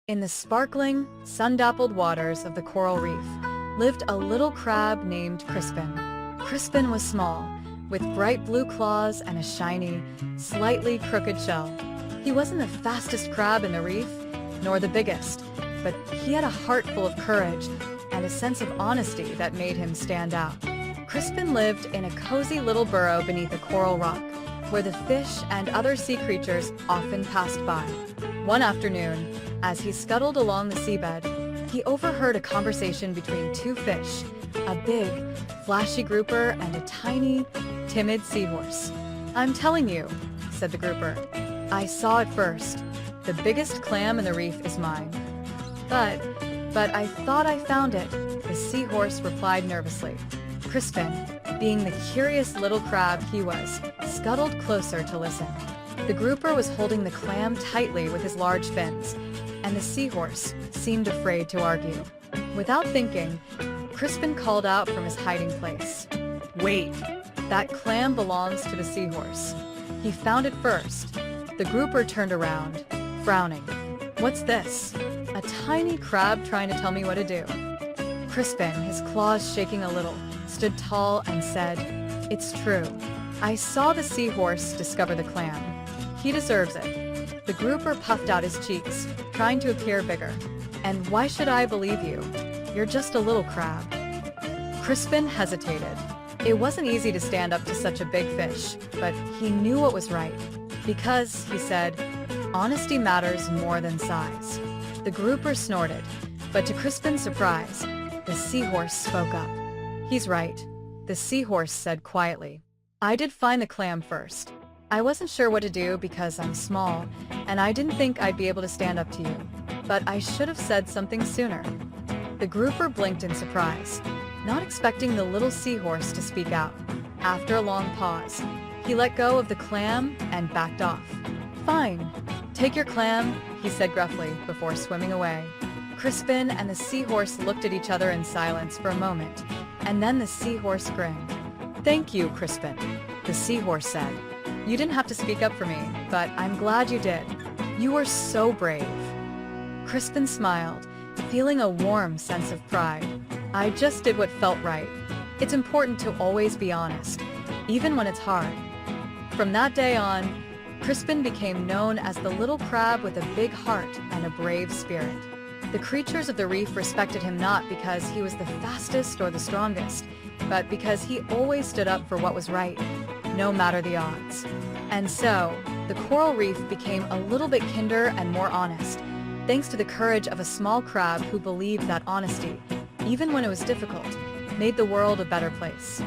In the sparkling, sun-dappled waters of the coral reef lived a little crab named Crispin. Crispin was small, with bright blue claws and a shiny, slightly crooked shell. He wasn't the fastest crab in the reef, nor the biggest, but he had a heart full of courage and a sense of honesty that made him stand out. Crispin lived in a cozy little burrow beneath a coral rock, where the fish and other sea creatures often passed by. One afternoon, as he scuttled along the seabed, he overheard a conversation between two fish, a big, flashy grouper and a tiny, timid seahorse. "I'm telling you," said the grouper. "I saw it first. The biggest clam in the reef is mine." But I thought I found it," the seahorse replied nervously. Crispin, being the curious little crab he was, scuttled closer to listen. The grouper was holding the clam tightly with his large fins, and the seahorse seemed afraid to argue. Without thinking, Crispin called out from his hiding place, "Wait, that clam belongs to the seahorse. He found it first." The grouper turned around, frowning. "What's this? A tiny crab trying to tell me what to do?" Crispin, his claws shaking a little, stood tall and said, "It's true. I saw the seahorse discover the clam. He deserves it." The grouper puffed out his cheeks, trying to appear bigger. "And why should I believe you? You're just a little crab." Crispin hesitated. It wasn't easy to stand up to such a big fish, but he knew what was right. "Because," he said, "honesty matters more than size." The grouper snorted, but to Crispin's surprise, the seahorse spoke up. "He's right," the seahorse said quietly. "I did find the clam first. I wasn't sure what to do because I'm small, and I didn't think I'd be able to stand up to you. But I should have said something sooner." The grouper blinked in surprise, not expecting the little seahorse to speak out. After a long pause, he let go of the clam and backed off. "Fine, take your clam," he said gruffly before swimming away. Crispin and the seahorse looked at each other in silence for a moment, and then the seahorse grinned. "Thank you, Crispin," the seahorse said. "You didn't have to speak up for me, but I'm glad you did. You were so brave." Crispin smiled, feeling a warm sense of pride. "I just did what felt right. It's important to always be honest, even when it's hard." From that day on, Crispin became known as the little crab with a big heart and a brave spirit. The creatures of the reef respected him not because he was the fastest or the strongest, but because he always stood up for what was right, no matter the odds. And so, the coral reef became a little bit kinder and more honest, thanks to the courage of a small crab who believed that honesty, even when it was difficult, made the world a better place.